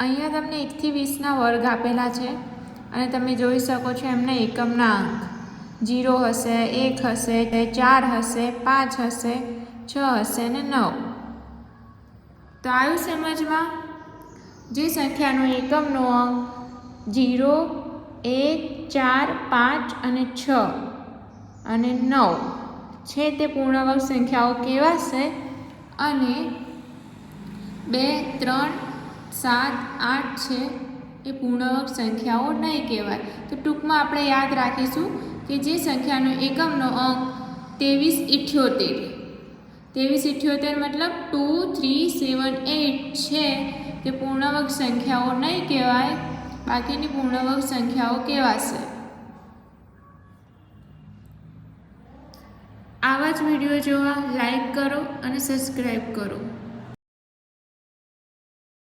અહીંયા તમને 1 થી 20ના વર્ગ આપેલા છે અને તમે જોઈ શકો છો એમના એકમના અંક 0 હશે, 1 હશે, 4 હશે, 5 હશે, 6 હશે અને 9. તો આવ્યું સમજમાં? જે સંખ્યાનો એકમનો અંક 0, 1, 4, 5 અને 6 અને 9 છે તે પૂર્ણાંક સંખ્યાઓ કહેવાશે અને 2, 3, 7, 8 છે એ પૂર્ણાંક સંખ્યાઓ નહીં કહેવાય. તો ટૂંકમાં આપણે યાદ રાખીશું કે જે સંખ્યાનો એકમનો અંક 2378 મતલબ 2, 3, 7, 8 છે તે પૂર્ણાંક સંખ્યાઓ નહીં કહેવાય, બાકીની પૂર્ણાંક સંખ્યાઓ કહેવાશે. આવા જ વિડીયો જોવા લાઈક કરો અને સબસ્ક્રાઈબ કરો.